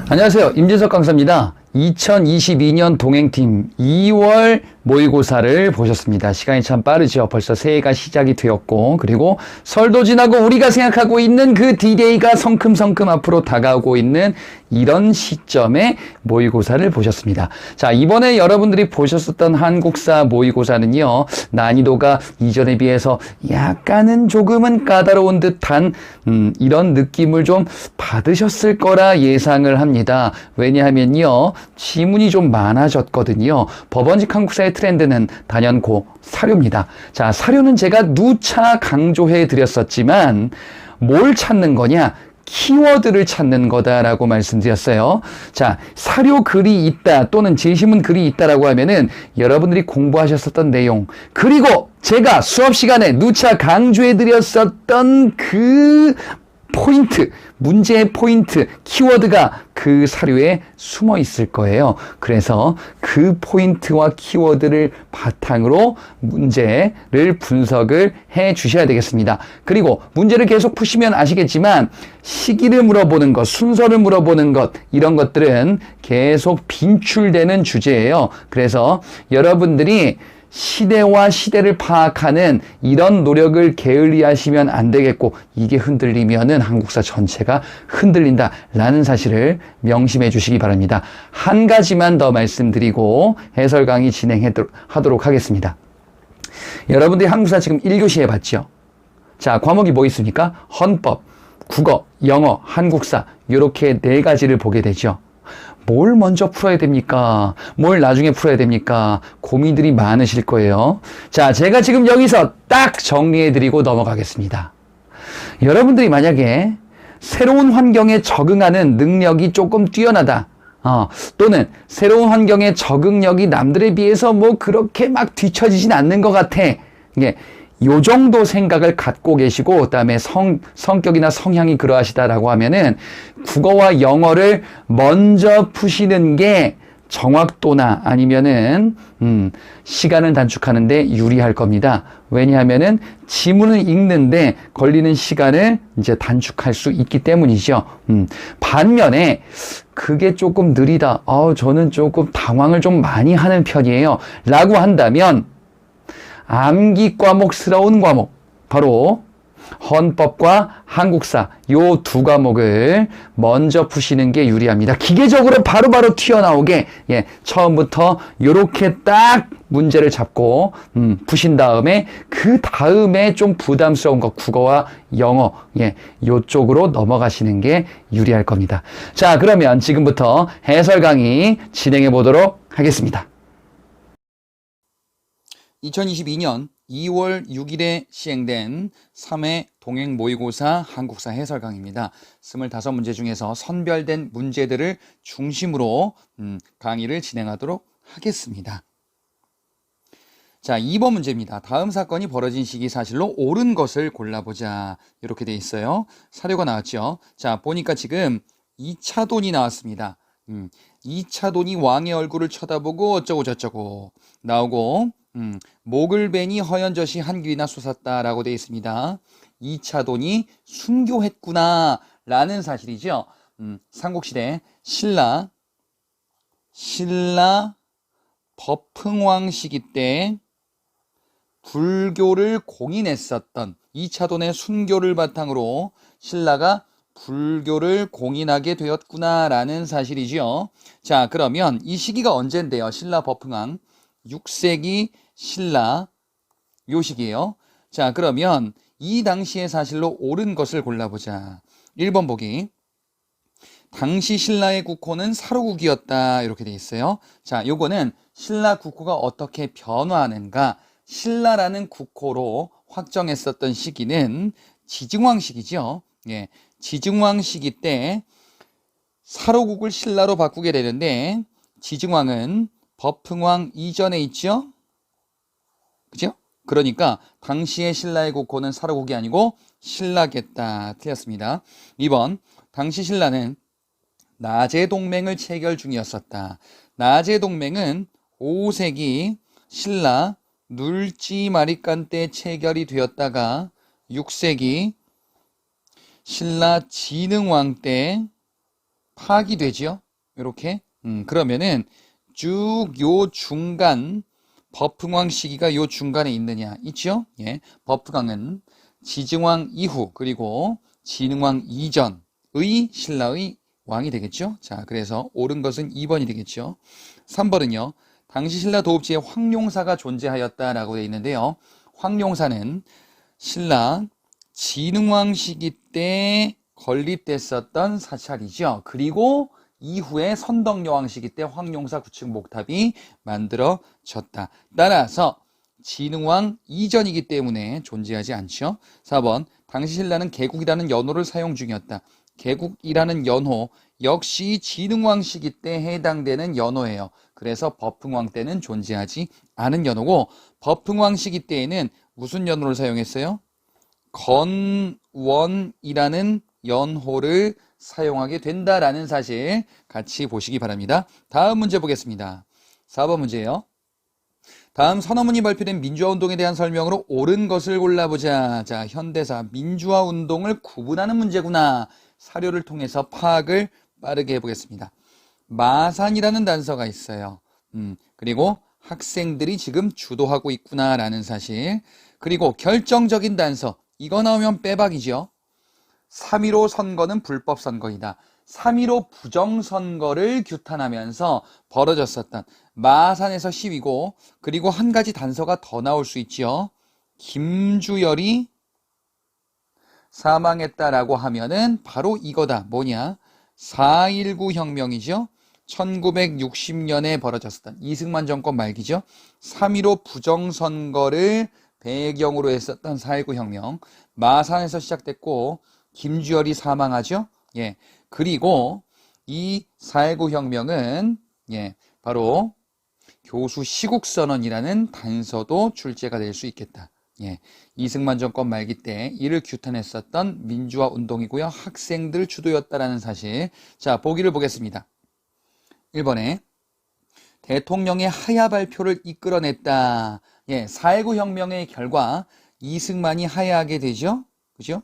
안녕하세요. 임진석 강사입니다. 2022년 동행팀 2월 모의고사를 보셨습니다. 시간이 참 빠르죠. 벌써 새해가 시작이 되었고, 그리고 설도 지나고 우리가 생각하고 있는 그 D-Day가 성큼성큼 앞으로 다가오고 있는 이런 시점에 모의고사를 보셨습니다. 자, 이번에 여러분들이 보셨었던 한국사 모의고사는요, 난이도가 이전에 비해서 약간은 조금은 까다로운 듯한 이런 느낌을 좀 받으셨을 거라 예상을 합니다. 왜냐하면요, 지문이 좀 많아졌거든요. 법원직 한국사의 트렌드는 단연코 사료입니다. 자, 사료는 제가 누차 강조해 드렸었지만 뭘 찾는 거냐? 키워드를 찾는 거다라고 말씀드렸어요. 자, 사료 글이 있다 또는 제시문 글이 있다라고 하면은 여러분들이 공부하셨었던 내용, 그리고 제가 수업 시간에 누차 강조해 드렸었던 그 포인트, 문제의 포인트, 키워드가 그 사료에 숨어 있을 거예요. 그래서 그 포인트와 키워드를 바탕으로 문제를 분석을 해 주셔야 되겠습니다. 그리고 문제를 계속 푸시면 아시겠지만 시기를 물어보는 것, 순서를 물어보는 것, 이런 것들은 계속 빈출되는 주제예요. 그래서 여러분들이 시대와 시대를 파악하는 이런 노력을 게을리하시면 안 되겠고, 이게 흔들리면은 한국사 전체가 흔들린다라는 사실을 명심해 주시기 바랍니다. 한 가지만 더 말씀드리고 해설 강의 진행하도록 하겠습니다. 여러분들이 한국사 지금 1교시 해봤죠? 자, 과목이 뭐 있습니까? 헌법, 국어, 영어, 한국사, 이렇게 네 가지를 보게 되죠. 뭘 먼저 풀어야 됩니까? 뭘 나중에 풀어야 됩니까? 고민들이 많으실 거예요. 자, 제가 지금 여기서 딱 정리해드리고 넘어가겠습니다. 여러분들이 만약에 새로운 환경에 적응하는 능력이 조금 뛰어나다, 또는 새로운 환경에 적응력이 남들에 비해서 뭐 그렇게 막 뒤처지진 않는 것 같아. 요 정도 생각을 갖고 계시고, 그다음에 성격이나 성향이 그러하시다라고 하면은 국어와 영어를 먼저 푸시는 게 정확도나 아니면은 시간을 단축하는데 유리할 겁니다. 왜냐하면은 지문을 읽는데 걸리는 시간을 이제 단축할 수 있기 때문이죠. 반면에 그게 조금 느리다, 저는 조금 당황을 좀 많이 하는 편이에요 라고 한다면 암기 과목스러운 과목, 바로 헌법과 한국사, 요 두 과목을 먼저 푸시는 게 유리합니다. 기계적으로 바로바로 튀어나오게, 처음부터 요렇게 딱 문제를 잡고 푸신 다음에 그 다음에 좀 부담스러운 거, 국어와 영어, 요쪽으로 넘어가시는 게 유리할 겁니다. 자, 그러면 지금부터 해설 강의 진행해 보도록 하겠습니다. 2022년 2월 6일에 시행된 3회 동행 모의고사 한국사 해설 강의입니다. 25문제 중에서 선별된 문제들을 중심으로 강의를 진행하도록 하겠습니다. 자, 2번 문제입니다. 다음 사건이 벌어진 시기 사실로 옳은 것을 골라보자. 이렇게 돼 있어요. 사료가 나왔죠. 자, 보니까 지금 2차 돈이 나왔습니다. 2차 돈이 왕의 얼굴을 쳐다보고 어쩌고 저쩌고 나오고, 목을 베니 허연젓이 한 귀나 솟았다라고 되어 있습니다. 2차 돈이 순교했구나 라는 사실이죠. 삼국시대 신라 법흥왕 시기 때 불교를 공인했었던 2차 돈의 순교를 바탕으로 신라가 불교를 공인하게 되었구나 라는 사실이죠. 자, 그러면 이 시기가 언젠데요? 신라 법흥왕 6세기 신라, 요 시기예요. 자, 그러면 이 당시의 사실로 옳은 것을 골라보자. 1번 보기. 당시 신라의 국호는 사로국이었다. 이렇게 돼 있어요. 자, 요거는 신라 국호가 어떻게 변화하는가, 신라라는 국호로 확정했었던 시기는 지증왕 시기죠. 지증왕 시기 때 사로국을 신라로 바꾸게 되는데, 지증왕은 법흥왕 이전에 있죠? 그죠? 그러니까 당시의 신라의 국호는 사로국이 아니고 신라겠다. 틀렸습니다. 2번, 당시 신라는 나제동맹을 체결 중이었었다. 나제동맹은 5세기 신라 눌지마리칸 때 체결이 되었다가 6세기 신라 진흥왕 때 파악이 되지요. 이렇게. 그러면은 쭉 요 중간 버풍왕 시기가 요 중간에 있느냐? 있죠? 예. 버풍왕은 지증왕 이후 그리고 진흥왕 이전의 신라의 왕이 되겠죠? 자, 그래서 옳은 것은 2번이 되겠죠. 3번은요. 당시 신라 도읍지에 황룡사가 존재하였다라고 되어 있는데요. 황룡사는 신라 진흥왕 시기 때 건립됐었던 사찰이죠. 그리고 이후에 선덕여왕 시기 때 황룡사 구축 목탑이 만들어졌다. 따라서 진흥왕 이전이기 때문에 존재하지 않죠. 4번 당시 신라는 개국이라는 연호를 사용 중이었다. 개국이라는 연호 역시 진흥왕 시기 때 해당되는 연호예요. 그래서 버풍왕 때는 존재하지 않은 연호고 버풍왕 시기 때에는 무슨 연호를 사용했어요? 건원이라는 연호를 사용하게 된다라는 사실 같이 보시기 바랍니다. 다음 문제 보겠습니다. 4번 문제예요. 다음 선언문이 발표된 민주화운동에 대한 설명으로 옳은 것을 골라보자. 자, 현대사 민주화운동을 구분하는 문제구나. 사료를 통해서 파악을 빠르게 해보겠습니다. 마산이라는 단서가 있어요. 그리고 학생들이 지금 주도하고 있구나라는 사실. 그리고 결정적인 단서. 이거 나오면 빼박이죠. 3.15 선거는 불법 선거이다. 3.15 부정선거를 규탄하면서 벌어졌었던 마산에서 시위고 그리고 한 가지 단서가 더 나올 수 있죠. 김주열이 사망했다라고 하면은 바로 이거다. 뭐냐? 4.19 혁명이죠. 1960년에 벌어졌었던 이승만 정권 말기죠. 3.15 부정선거를 배경으로 했었던 4.19 혁명. 마산에서 시작됐고 김주열이 사망하죠. 예. 그리고 이 4.19 혁명은 예, 바로 교수 시국선언이라는 단서도 출제가 될 수 있겠다. 예. 이승만 정권 말기 때 이를 규탄했었던 민주화 운동이고요. 학생들 주도였다라는 사실. 자, 보기를 보겠습니다. 1번에 대통령의 하야 발표를 이끌어냈다. 예, 4.19 혁명의 결과 이승만이 하야하게 되죠. 그죠?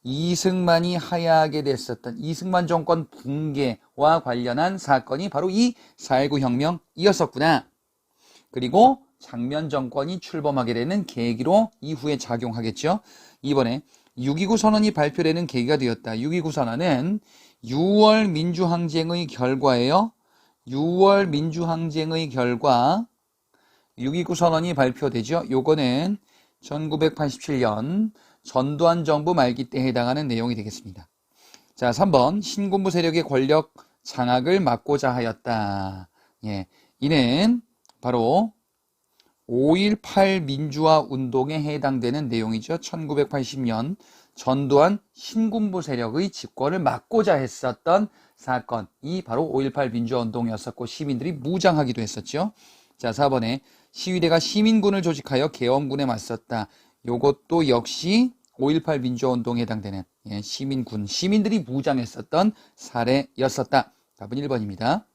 이승만이 하야하게 됐었던 이승만 정권 붕괴와 관련한 사건이 바로 이 4.19 혁명이었었구나. 그리고 장면 정권이 출범하게 되는 계기로 이후에 작용하겠죠. 이번에 6.29 선언이 발표되는 계기가 되었다. 6.29 선언은 6월 민주항쟁의 결과예요. 6월 민주항쟁의 결과 6.29 선언이 발표되죠. 요거는 1987년 전두환 정부 말기 때 해당하는 내용이 되겠습니다. 자, 3번 신군부 세력의 권력 장악을 막고자 하였다. 예, 이는 바로 5.18 민주화 운동에 해당되는 내용이죠. 1980년 전두환 신군부 세력의 집권을 막고자 했었던 사건이 바로 5.18 민주화 운동이었었고 시민들이 무장하기도 했었죠. 자, 4번에 시위대가 시민군을 조직하여 계엄군에 맞섰다. 요것도 역시 5.18 민주화 운동에 해당되는 예, 시민군, 시민들이 무장했었던 사례였었다. 답은 1번입니다.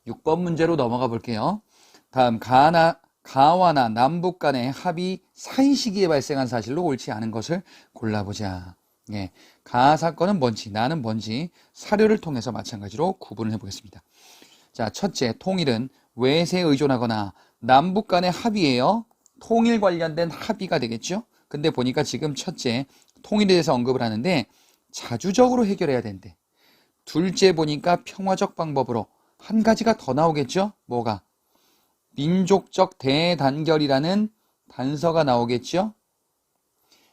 6번 문제로 넘어가 볼게요. 다음 가와나 남북 간의 합의 사이 시기에 발생한 사실로 옳지 않은 것을 골라보자. 예, 가 사건은 뭔지 나는 뭔지 사료를 통해서 마찬가지로 구분을 해보겠습니다. 자, 첫째, 통일은 외세에 의존하거나 남북 간의 합의예요. 통일 관련된 합의가 되겠죠. 근데 보니까 지금 첫째, 통일에 대해서 언급을 하는데 자주적으로 해결해야 된대. 둘째 보니까 평화적 방법으로 한 가지가 더 나오겠죠. 뭐가? 민족적 대단결이라는 단서가 나오겠죠.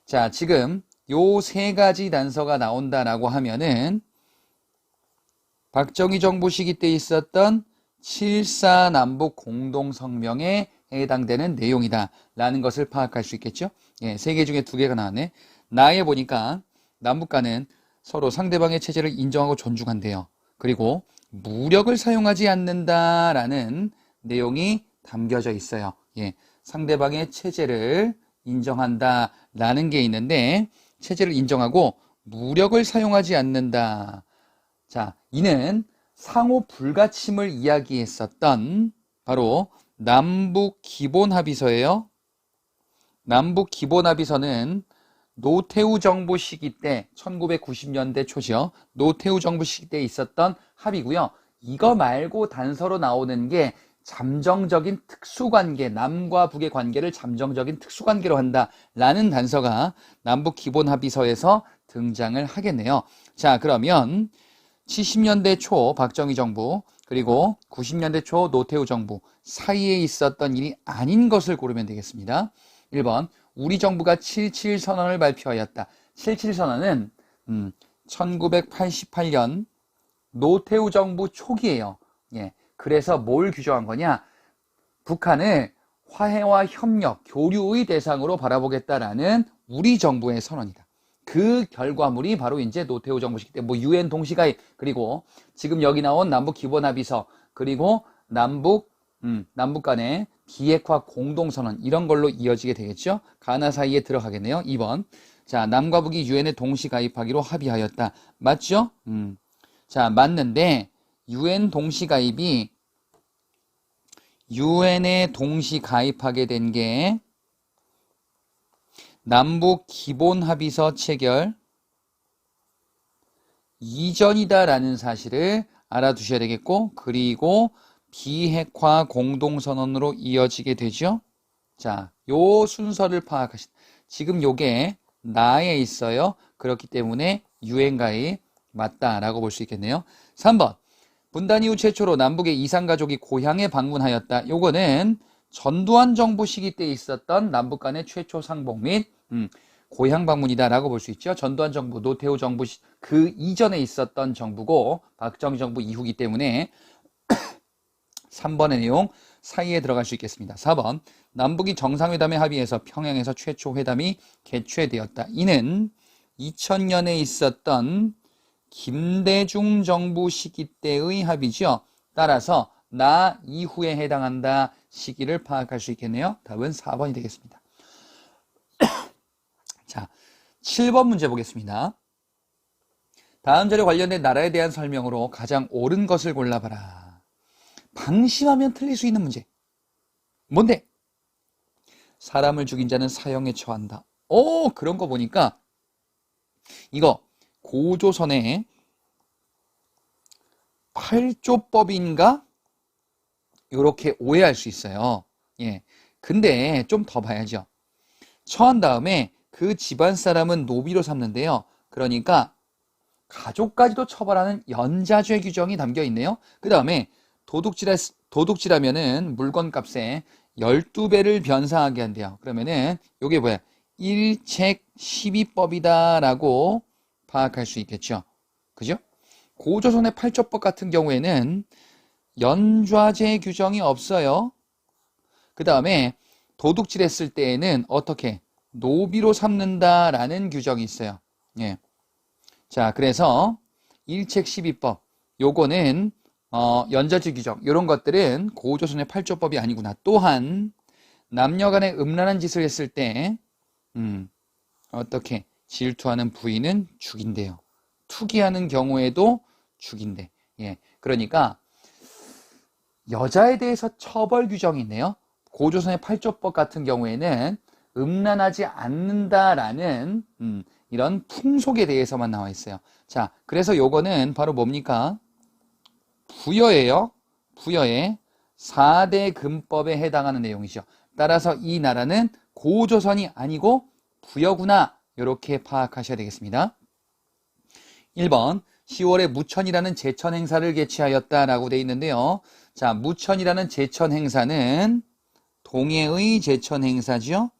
자, 지금 요 세 가지 단서가 나온다라고 하면은 박정희 정부 시기 때 있었던 7.4 남북 공동성명에 해당되는 내용이다 라는 것을 파악할 수 있겠죠. 예, 세 개 중에 두 개가 나왔네. 나에 보니까 남북 간은 서로 상대방의 체제를 인정하고 존중한대요. 그리고 무력을 사용하지 않는다라는 내용이 담겨져 있어요. 예, 상대방의 체제를 인정한다라는 게 있는데 체제를 인정하고 무력을 사용하지 않는다. 자, 이는 상호 불가침을 이야기했었던 바로 남북 기본합의서예요. 남북 기본합의서는 노태우 정부 시기 때 1990년대 초죠. 노태우 정부 시기 때 있었던 합의고요. 이거 말고 단서로 나오는 게 잠정적인 특수관계, 남과 북의 관계를 잠정적인 특수관계로 한다라는 단서가 남북기본합의서에서 등장을 하겠네요. 자, 그러면 70년대 초 박정희 정부 그리고 90년대 초 노태우 정부 사이에 있었던 일이 아닌 것을 고르면 되겠습니다. 1번 우리 정부가 77선언을 발표하였다. 77선언은 1988년 노태우 정부 초기예요. 예, 그래서 뭘 규정한 거냐? 북한을 화해와 협력, 교류의 대상으로 바라보겠다라는 우리 정부의 선언이다. 그 결과물이 바로 이제 노태우 정부 시기 때 뭐 유엔 동시가입 그리고 지금 여기 나온 남북 기본합의서 그리고 남북 간의 비핵화 공동선언 이런 걸로 이어지게 되겠죠. 가나 사이에 들어가겠네요. 2번. 자, 남과 북이 유엔에 동시 가입하기로 합의하였다. 맞죠? 자, 맞는데 유엔에 동시 가입하게 된 게 남북 기본합의서 체결 이전이다라는 사실을 알아두셔야 되겠고 그리고 비핵화 공동선언으로 이어지게 되죠. 자, 요 순서를 파악하신 지금 요게 나에 있어요. 그렇기 때문에 유엔 가입 맞다라고 볼 수 있겠네요. 3번 분단 이후 최초로 남북의 이산가족이 고향에 방문하였다. 요거는 전두환 정부 시기 때 있었던 남북 간의 최초 상봉 및 고향 방문이다라고 볼 수 있죠. 전두환 정부, 노태우 정부 그 이전에 있었던 정부고 박정희 정부 이후기 때문에 3번의 내용 사이에 들어갈 수 있겠습니다. 4번 남북이 정상회담에 합의해서 평양에서 최초 회담이 개최되었다. 이는 2000년에 있었던 김대중 정부 시기 때의 합의죠. 따라서 나 이후에 해당한다 시기를 파악할 수 있겠네요. 답은 4번이 되겠습니다. 자, 7번 문제 보겠습니다. 다음 자료 관련된 나라에 대한 설명으로 가장 옳은 것을 골라봐라. 방심하면 틀릴 수 있는 문제. 뭔데? 사람을 죽인 자는 사형에 처한다. 그런 거 보니까 이거 고조선의 8조법인가? 이렇게 오해할 수 있어요. 예. 근데 좀 더 봐야죠. 처한 다음에 그 집안 사람은 노비로 삼는데요. 그러니까 가족까지도 처벌하는 연자죄 규정이 담겨 있네요. 그 다음에 도둑질하면은 물건값에 12배를 변상하게 한대요. 그러면은 요게 뭐야? 일책 12법이다 라고 파악할 수 있겠죠. 그죠? 고조선의 8조법 같은 경우에는 연좌죄 규정이 없어요. 그 다음에 도둑질했을 때에는 어떻게? 노비로 삼는다라는 규정이 있어요. 예. 자, 그래서 일책 12법 요거는 연좌죄 규정 이런 것들은 고조선의 8조법이 아니구나. 또한 남녀 간에 음란한 짓을 했을 때 어떻게? 질투하는 부인은 죽인대요. 투기하는 경우에도 죽인대. 예. 그러니까 여자에 대해서 처벌 규정이 있네요. 고조선의 8조법 같은 경우에는 음란하지 않는다라는 이런 풍속에 대해서만 나와 있어요. 자, 그래서 요거는 바로 뭡니까? 부여예요. 부여의 4대 금법에 해당하는 내용이죠. 따라서 이 나라는 고조선이 아니고 부여구나. 이렇게 파악하셔야 되겠습니다. 1번 10월에 무천이라는 제천 행사를 개최하였다라고 되어 있는데요. 자, 무천이라는 제천 행사는 동해의 제천 행사죠.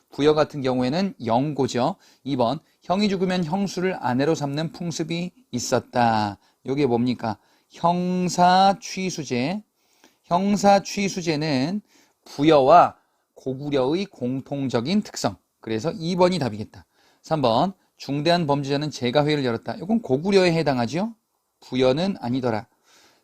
부여 같은 경우에는 영고죠. 2번 형이 죽으면 형수를 아내로 삼는 풍습이 있었다. 이게 뭡니까? 형사취수제. 형사취수제는 부여와 고구려의 공통적인 특성. 그래서 2번이 답이겠다. 3번 중대한 범죄자는 재가회를 열었다. 이건 고구려에 해당하죠. 부여는 아니더라.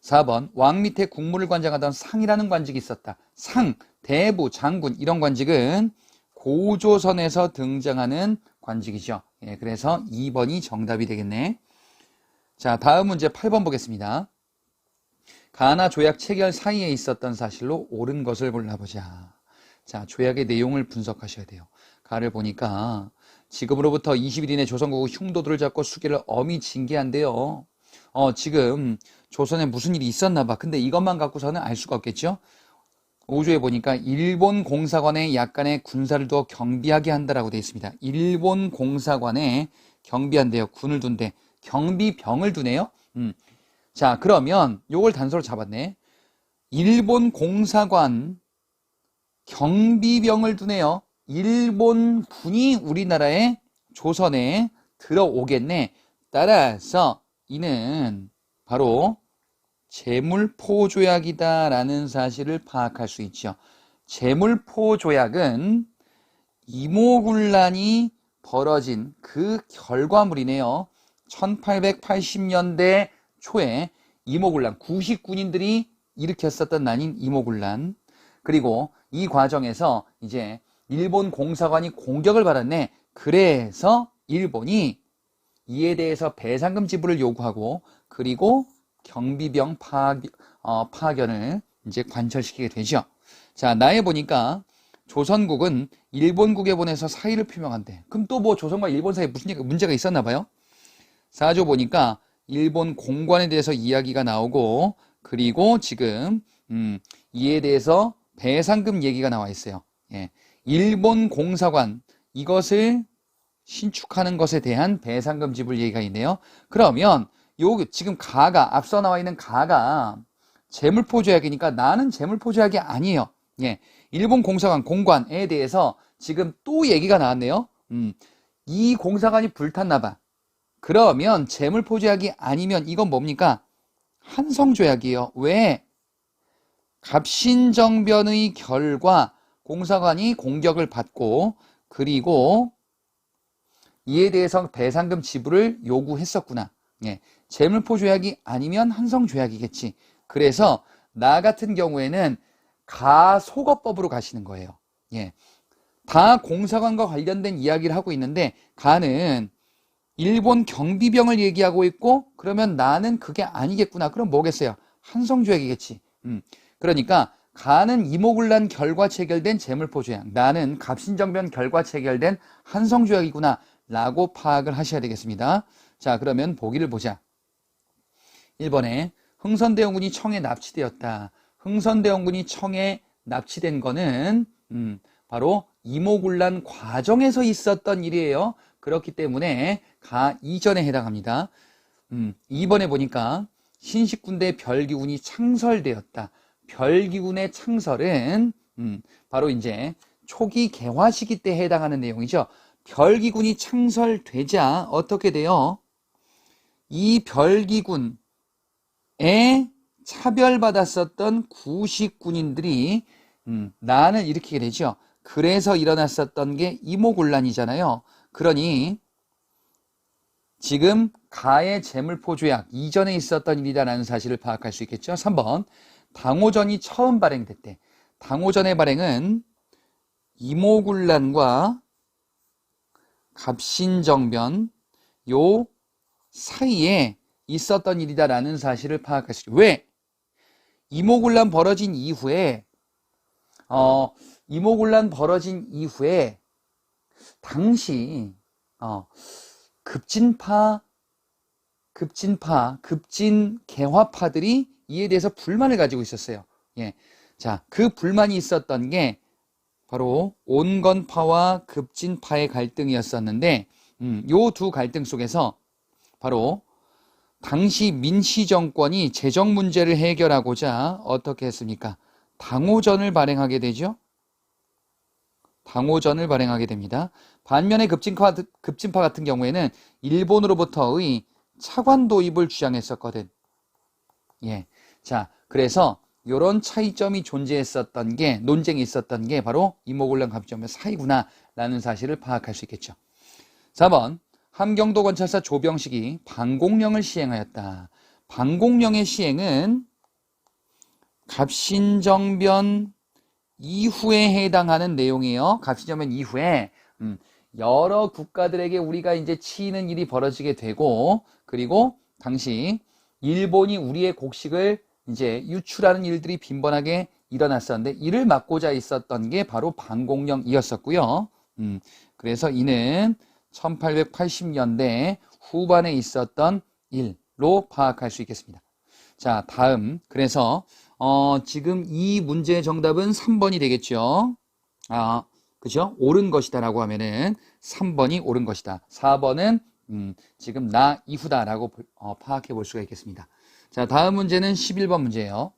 4번 왕 밑에 국무를 관장하던 상이라는 관직이 있었다. 상, 대부, 장군 이런 관직은 고조선에서 등장하는 관직이죠. 예, 그래서 2번이 정답이 되겠네. 자, 다음 문제 8번 보겠습니다. 가나 조약 체결 사이에 있었던 사실로 옳은 것을 골라보자. 자, 조약의 내용을 분석하셔야 돼요. 가를 보니까 지금으로부터 20일 이내 조선국은 흉도들을 잡고 수계를 엄히 징계한대요. 지금 조선에 무슨 일이 있었나 봐. 근데 이것만 갖고서는 알 수가 없겠죠? 5조에 보니까 일본 공사관에 약간의 군사를 두어 경비하게 한다라고 되어 있습니다. 일본 공사관에 경비한대요. 군을 둔대. 경비병을 두네요. 자, 그러면 요걸 단서로 잡았네. 일본 공사관 경비병을 두네요. 일본 군이 우리나라에 조선에 들어오겠네. 따라서 이는 바로 제물포조약이다라는 사실을 파악할 수 있죠. 제물포조약은 이모군란이 벌어진 그 결과물이네요. 1880년대 초에 이모군란, 구식군인들이 일으켰었던 난인 이모군란. 그리고 이 과정에서 이제 일본 공사관이 공격을 받았네. 그래서 일본이 이에 대해서 배상금 지불을 요구하고 그리고 경비병 파견을 이제 관철시키게 되죠. 자, 나에 보니까 조선국은 일본국에 보내서 사의를 표명한대. 그럼 또 뭐 조선과 일본 사이에 무슨 문제가 있었나 봐요. 4조 보니까 일본 공관에 대해서 이야기가 나오고 그리고 지금 이에 대해서 배상금 얘기가 나와 있어요. 예. 일본 공사관 이것을 신축하는 것에 대한 배상금 지불 얘기가 있네요. 그러면 요 지금 가가 앞서 나와 있는 가가 재물포조약이니까 나는 재물포조약이 아니에요. 예. 일본 공사관 공관에 대해서 지금 또 얘기가 나왔네요. 이 공사관이 불탔나 봐. 그러면 재물포조약이 아니면 이건 뭡니까? 한성조약이에요. 왜? 갑신정변의 결과 공사관이 공격을 받고 그리고 이에 대해서 배상금 지불을 요구했었구나. 예. 재물포조약이 아니면 한성조약이겠지. 그래서 나 같은 경우에는 가소거법으로 가시는 거예요. 예. 다 공사관과 관련된 이야기를 하고 있는데 가는 일본 경비병을 얘기하고 있고 그러면 나는 그게 아니겠구나. 그럼 뭐겠어요? 한성조약이겠지. 그러니까 가는 이모군란 결과 체결된 재물포조약, 나는 갑신정변 결과 체결된 한성조약이구나 라고 파악을 하셔야 되겠습니다. 자, 그러면 보기를 보자. 1번에 흥선대원군이 청에 납치되었다. 흥선대원군이 청에 납치된 거는 바로 이모군란 과정에서 있었던 일이에요. 그렇기 때문에 가 이전에 해당합니다. 2번에 보니까 신식군대 별기군이 창설되었다. 별기군의 창설은 바로 이제 초기 개화 시기 때 해당하는 내용이죠. 별기군이 창설되자 어떻게 돼요? 이 별기군에 차별받았었던 구식군인들이 난을 일으키게 되죠. 그래서 일어났었던 게 이모군란이잖아요. 그러니 지금 가의 재물포조약 이전에 있었던 일이다라는 사실을 파악할 수 있겠죠. 3번 당호전이 처음 발행됐대. 당호전의 발행은 이모군란과 갑신정변 요 사이에 있었던 일이다라는 사실을 파악할 수 있죠. 왜? 이모군란 벌어진 이후에 당시 급진 개화파들이 이에 대해서 불만을 가지고 있었어요. 예. 자, 그 불만이 있었던 게 바로 온건파와 급진파의 갈등이었었는데, 요 두 갈등 속에서 바로 당시 민씨 정권이 재정 문제를 해결하고자 어떻게 했습니까? 당호전을 발행하게 되죠. 당호전을 발행하게 됩니다. 반면에 급진파 같은 경우에는 일본으로부터의 차관 도입을 주장했었거든. 예. 자, 그래서 이런 차이점이 존재했었던 게, 논쟁이 있었던 게 바로 이모군란 갑신정변 사이구나 라는 사실을 파악할 수 있겠죠. 4번 함경도 관찰사 조병식이 방공령을 시행하였다. 방공령의 시행은 갑신정변 이후에 해당하는 내용이에요. 갑신정변 이후에 여러 국가들에게 우리가 이제 치이는 일이 벌어지게 되고, 그리고 당시 일본이 우리의 곡식을 이제 유출하는 일들이 빈번하게 일어났었는데 이를 막고자 있었던 게 바로 방공령이었었고요. 그래서 이는 1880년대 후반에 있었던 일로 파악할 수 있겠습니다. 자, 다음. 그래서 지금 이 문제의 정답은 3번이 되겠죠. 그죠? 옳은 것이다라고 하면은 3번이 옳은 것이다. 4번은 지금 나 이후다라고 파악해 볼 수가 있겠습니다. 자, 다음 문제는 11번 문제예요.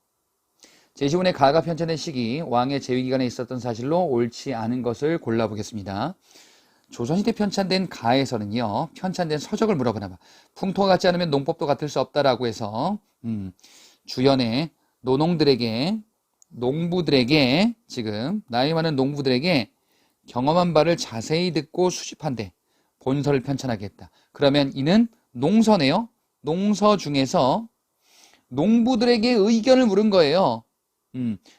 제시문의 가가 편찬된 시기, 왕의 재위기간에 있었던 사실로 옳지 않은 것을 골라보겠습니다. 조선시대 편찬된 가에서는요, 편찬된 서적을 물어보나 봐. 풍토가 같지 않으면 농법도 같을 수 없다라고 해서 주연의 농부들에게 지금 나이 많은 농부들에게 경험한 바를 자세히 듣고 수집한대. 본서를 편찬하겠다. 그러면 이는 농서네요. 농서 중에서 농부들에게 의견을 물은 거예요.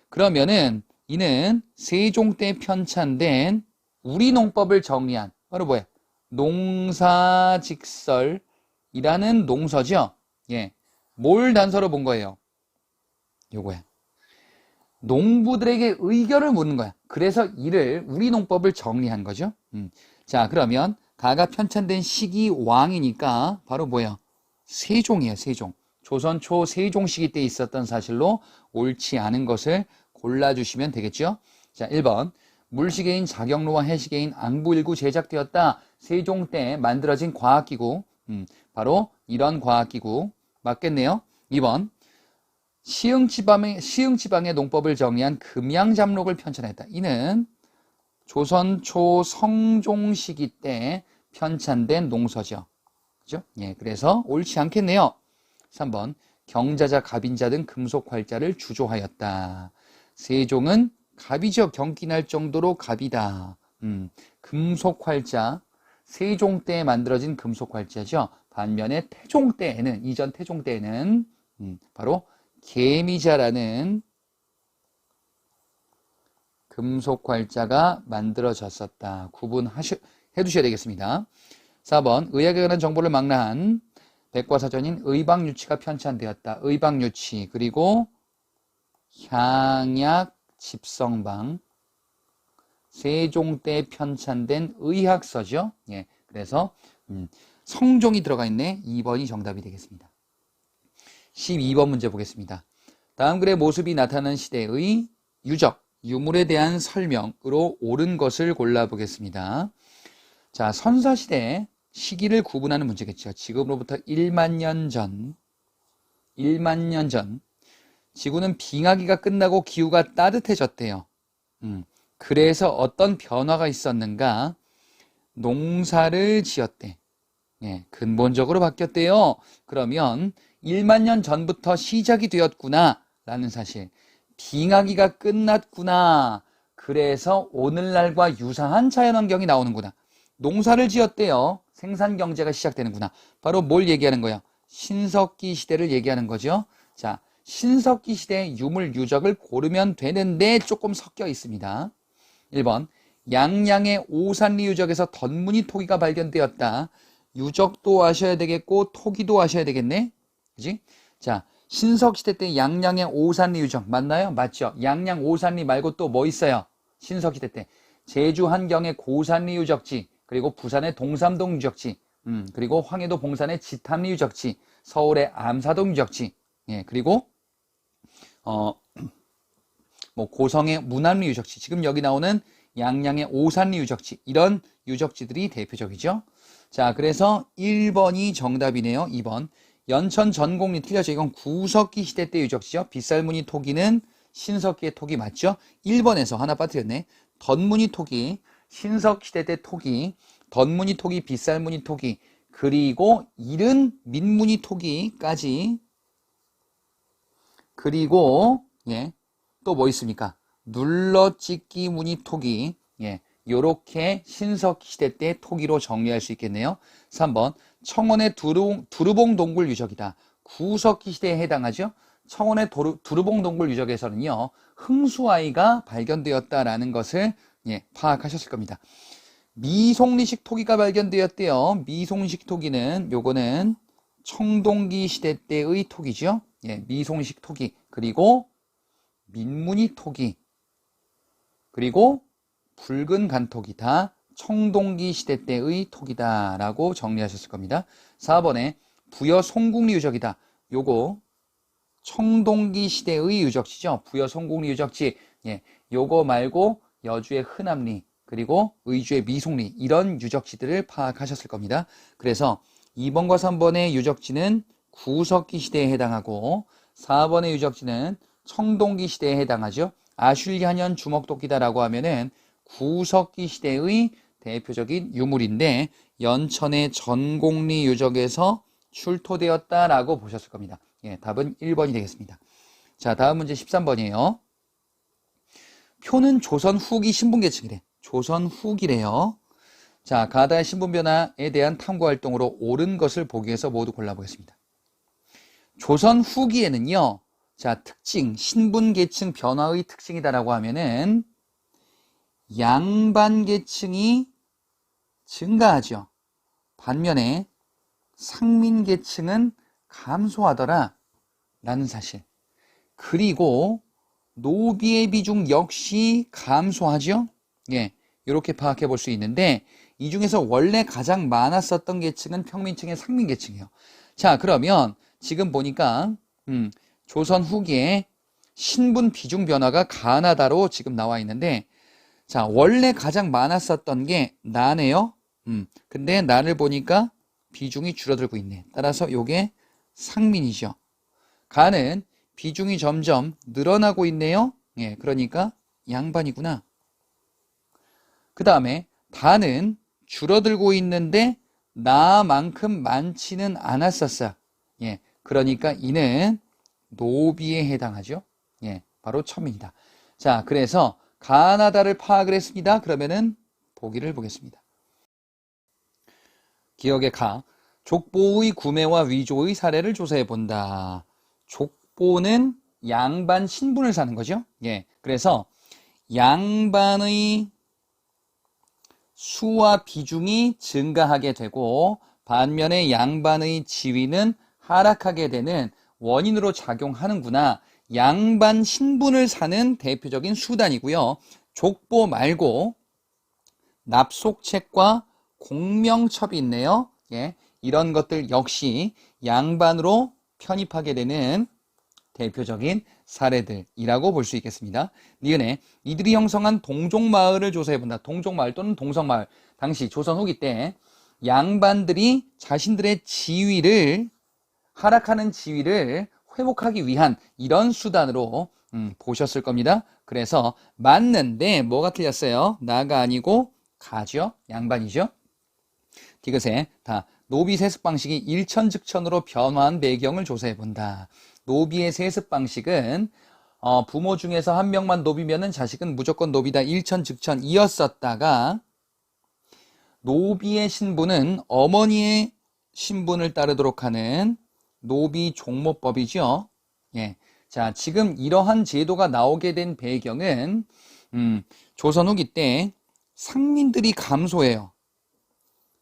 그러면은 이는 세종 때 편찬된 우리 농법을 정리한 바로 뭐야? 농사직설이라는 농서죠. 예, 뭘 단서로 본 거예요? 요거야. 농부들에게 의견을 묻는 거야. 그래서 이를 우리 농법을 정리한 거죠. 자, 그러면 가가 편찬된 시기 왕이니까 바로 뭐야? 세종이에요. 세종. 조선 초 세종 시기 때 있었던 사실로 옳지 않은 것을 골라주시면 되겠죠. 자, 1번. 물시계인 자경로와 해시계인 앙부일구 제작되었다. 세종 때 만들어진 과학기구. 바로 이런 과학기구 맞겠네요. 2번. 시흥지방의 농법을 정리한 금양잡록을 편찬했다. 이는 조선 초 성종 시기 때 편찬된 농서죠. 그죠? 예, 그래서 옳지 않겠네요. 3번. 경자자, 갑인자 등 금속 활자를 주조하였다. 세종은 갑이죠. 경기날 정도로 갑이다. 금속 활자. 세종 때 만들어진 금속 활자죠. 반면에 태종 때에는, 이전 태종 때에는 바로 개미자라는 금속 활자가 만들어졌었다. 구분해 두셔야 되겠습니다. 4번. 의학에 관한 정보를 망라한 백과사전인 의방유치가 편찬되었다. 의방유치 그리고 향약 집성방 세종 때 편찬된 의학서죠. 예, 그래서 성종이 들어가 있네. 2번이 정답이 되겠습니다. 12번 문제 보겠습니다. 다음 글의 모습이 나타나는 시대의 유적, 유물에 대한 설명으로 옳은 것을 골라보겠습니다. 자, 선사시대 시기를 구분하는 문제겠죠. 지금으로부터 1만 년 전, 지구는 빙하기가 끝나고 기후가 따뜻해졌대요. 그래서 어떤 변화가 있었는가? 농사를 지었대. 예, 근본적으로 바뀌었대요. 그러면 1만 년 전부터 시작이 되었구나 라는 사실. 빙하기가 끝났구나. 그래서 오늘날과 유사한 자연환경이 나오는구나. 농사를 지었대요. 생산 경제가 시작되는구나. 바로 뭘 얘기하는 거예요? 신석기 시대를 얘기하는 거죠. 자, 신석기 시대의 유물 유적을 고르면 되는데 조금 섞여 있습니다. 1번. 양양의 오산리 유적에서 덧무늬 토기가 발견되었다. 유적도 아셔야 되겠고 토기도 아셔야 되겠네. 그지? 자, 신석시대 때 양양의 오산리 유적 맞나요? 맞죠? 양양 오산리 말고 또 뭐 있어요? 신석시대 때 제주 한경의 고산리 유적지, 그리고 부산의 동삼동 유적지, 그리고 황해도 봉산의 지탐리 유적지, 서울의 암사동 유적지, 예, 그리고 고성의 문암리 유적지, 지금 여기 나오는 양양의 오산리 유적지, 이런 유적지들이 대표적이죠. 자, 그래서 1번이 정답이네요. 2번. 연천 전곡리 틀렸죠. 이건 구석기 시대 때 유적지죠. 빗살무늬 토기는 신석기의 토기 맞죠? 1번에서 하나 빠뜨렸네. 덧무늬 토기, 신석시대 때 토기, 덧무늬 토기, 빗살무늬 토기, 그리고 이른 민무늬 토기까지, 그리고 예, 또 뭐 있습니까? 눌러찍기 무늬 토기, 예, 요렇게 신석시대 때 토기로 정리할 수 있겠네요. 3번. 청원의 두루봉 동굴 유적이다. 구석기 시대에 해당하죠. 청원의 두루봉 동굴 유적에서는요, 흥수아이가 발견되었다라는 것을 파악하셨을 겁니다. 미송리식 토기가 발견되었대요. 미송식 토기는 요거는 청동기 시대 때의 토기죠. 예, 미송식 토기, 그리고 민무늬 토기, 그리고 붉은 간토기 다 청동기 시대 때의 토기다라고 정리하셨을 겁니다. 4번에 부여 송국리 유적이다. 요거 청동기 시대의 유적지죠. 부여 송국리 유적지. 예, 요거 말고 여주의 흔암리 그리고 의주의 미송리 이런 유적지들을 파악하셨을 겁니다. 그래서 2번과 3번의 유적지는 구석기 시대에 해당하고 4번의 유적지는 청동기 시대에 해당하죠. 아슐리하년 주먹도끼다라고 하면은 구석기 시대의 대표적인 유물인데 연천의 전곡리 유적에서 출토되었다라고 보셨을 겁니다. 예, 답은 1번이 되겠습니다. 자, 다음 문제 13번이에요. 표는 조선 후기 신분계층이래. 조선 후기래요. 자, 가다의 신분 변화에 대한 탐구 활동으로 옳은 것을 보기 위해서 모두 골라보겠습니다. 조선 후기에는요. 자, 특징, 신분 계층 변화의 특징이다라고 하면은 양반 계층이 증가하죠. 반면에 상민 계층은 감소하더라 라는 사실. 그리고 노비의 비중 역시 감소하죠. 예, 이렇게 파악해 볼 수 있는데 이 중에서 원래 가장 많았었던 계층은 평민층의 상민 계층이에요. 자, 그러면 지금 보니까 조선 후기에 신분 비중 변화가 가나다로 지금 나와 있는데 자, 원래 가장 많았었던 게 나네요. 근데 나를 보니까 비중이 줄어들고 있네. 따라서 요게 상민이죠. 가는 비중이 점점 늘어나고 있네요. 예, 그러니까 양반이구나. 그 다음에 다는 줄어들고 있는데 나만큼 많지는 않았었어. 예, 그러니까 이는 노비에 해당하죠. 예, 바로 천민이다. 자, 그래서 가나다를 파악을 했습니다. 그러면은 보기를 보겠습니다. 기억의 가. 족보의 구매와 위조의 사례를 조사해 본다. 족보는 양반 신분을 사는 거죠. 예. 그래서 양반의 수와 비중이 증가하게 되고 반면에 양반의 지위는 하락하게 되는 원인으로 작용하는구나. 양반 신분을 사는 대표적인 수단이고요. 족보 말고 납속책과 공명첩이 있네요. 예, 이런 것들 역시 양반으로 편입하게 되는 대표적인 사례들이라고 볼 수 있겠습니다. 니은에 이들이 형성한 동족마을을 조사해본다. 동족마을 또는 동성마을. 당시 조선 후기 때 양반들이 자신들의 지위를 하락하는 지위를 회복하기 위한 이런 수단으로 보셨을 겁니다. 그래서 맞는데 뭐가 틀렸어요? 나가 아니고 가죠. 양반이죠. 디귿에 다 노비 세습 방식이 일천즉천으로 변화한 배경을 조사해본다. 노비의 세습 방식은 부모 중에서 한 명만 노비면은 자식은 무조건 노비다. 일천즉천이었었다가 노비의 신분은 어머니의 신분을 따르도록 하는 노비 종모법이죠. 예. 자, 지금 이러한 제도가 나오게 된 배경은 조선 후기 때 상민들이 감소해요.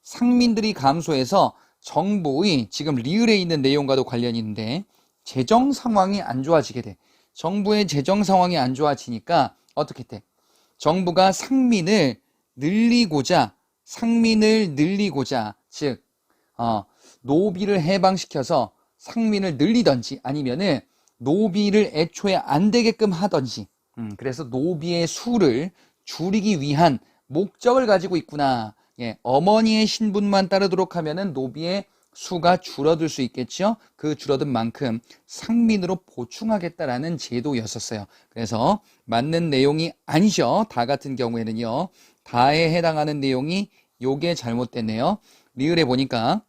상민들이 감소해서 정부의 지금 리을에 있는 내용과도 관련이 있는데 재정 상황이 안 좋아지게 돼. 정부의 재정 상황이 안 좋아지니까 어떻게 돼? 정부가 상민을 늘리고자 즉 노비를 해방시켜서 상민을 늘리던지 아니면은 노비를 애초에 안 되게끔 하던지 그래서 노비의 수를 줄이기 위한 목적을 가지고 있구나. 예, 어머니의 신분만 따르도록 하면은 노비의 수가 줄어들 수 있겠죠. 그 줄어든 만큼 상민으로 보충하겠다라는 제도였었어요. 그래서 맞는 내용이 아니죠. 다 같은 경우에는요. 다에 해당하는 내용이 요게 잘못됐네요. 리을에 보니까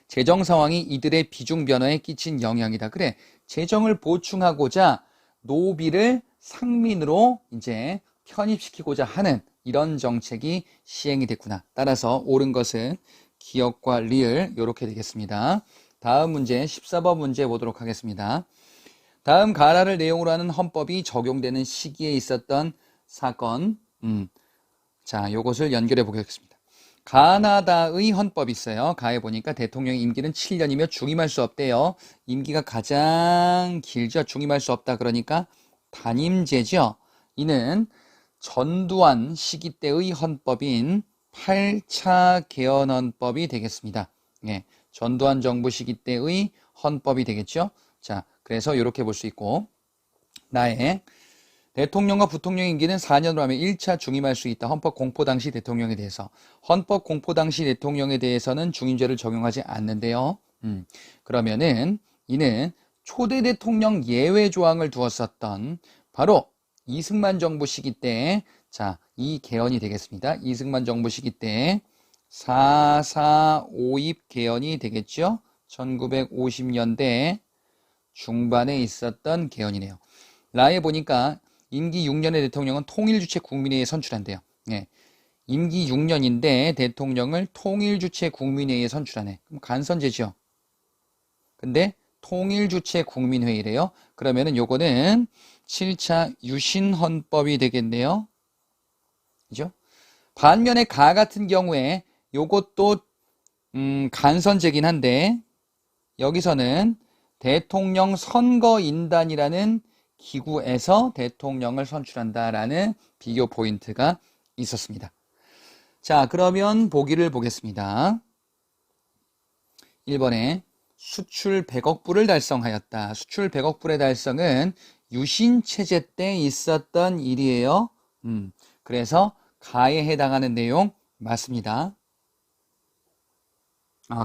재정 상황이 이들의 비중 변화에 끼친 영향이다. 그래, 재정을 보충하고자 노비를 상민으로 이제 편입시키고자 하는 이런 정책이 시행이 됐구나. 따라서 옳은 것은 기억과 리을 이렇게 되겠습니다. 다음 문제 14번 문제 보도록 하겠습니다. 다음 가라를 내용으로 하는 헌법이 적용되는 시기에 있었던 사건 자, 요것을 연결해 보겠습니다. 가나다의 헌법이 있어요. 가에 보니까 대통령의 임기는 7년이며 중임할 수 없대요. 임기가 가장 길죠. 중임할 수 없다. 그러니까 단임제죠. 이는 전두환 시기 때의 헌법인 8차 개헌헌법이 되겠습니다. 예, 전두환 정부 시기 때의 헌법이 되겠죠. 자, 그래서 이렇게 볼 수 있고, 나의 대통령과 부통령 임기는 4년으로 하면 1차 중임할 수 있다. 헌법 공포 당시 대통령에 대해서. 헌법 공포 당시 대통령에 대해서는 중임제를 적용하지 않는데요. 그러면은 이는 초대 대통령 예외 조항을 두었었던 바로 이승만 정부 시기 때, 자, 이 개헌이 되겠습니다. 이승만 정부 시기 때 4.4.5입 개헌이 되겠죠. 1950년대 중반에 있었던 개헌이네요. 라에 보니까 임기 6년의 대통령은 통일주체 국민회의에 선출한대요. 예. 임기 6년인데 대통령을 통일주체 국민회의에 선출하네. 그럼 간선제죠. 근데 통일주체 국민회의래요. 그러면은 요거는 7차 유신헌법이 되겠네요. 그죠? 반면에 가 같은 경우에 요것도 간선제긴 한데 여기서는 대통령 선거인단이라는 기구에서 대통령을 선출한다라는 비교 포인트가 있었습니다. 자, 그러면 보기를 보겠습니다. 1번에 수출 100억 불을 달성하였다. 수출 100억 불의 달성은 유신체제 때 있었던 일이에요. 그래서 가에 해당하는 내용 맞습니다.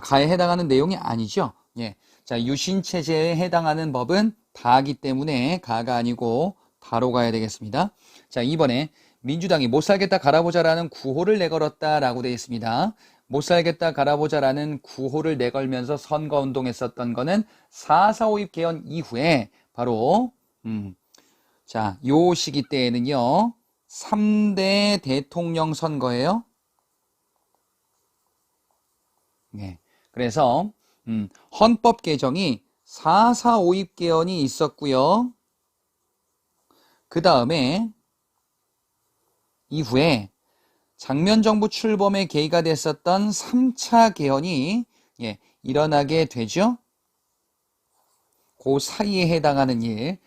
가에 해당하는 내용이 아니죠. 예. 자, 유신체제에 해당하는 법은 다기 때문에 가가 아니고 다로 가야 되겠습니다. 자, 2번에 민주당이 못 살겠다 갈아보자라는 구호를 내걸었다라고 되어 있습니다. 못 살겠다 갈아보자라는 구호를 내걸면서 선거운동했었던 거는 4.4.5입 개헌 이후에 바로 자, 요 시기 때에는요 3대 대통령 선거예요. 네. 그래서 헌법 개정이 4.4.5입 개헌이 있었고요. 그 다음에 이후에 장면정부 출범에 계기가 됐었던 3차 개헌이 일어나게 되죠. 그 사이에 해당하는 일.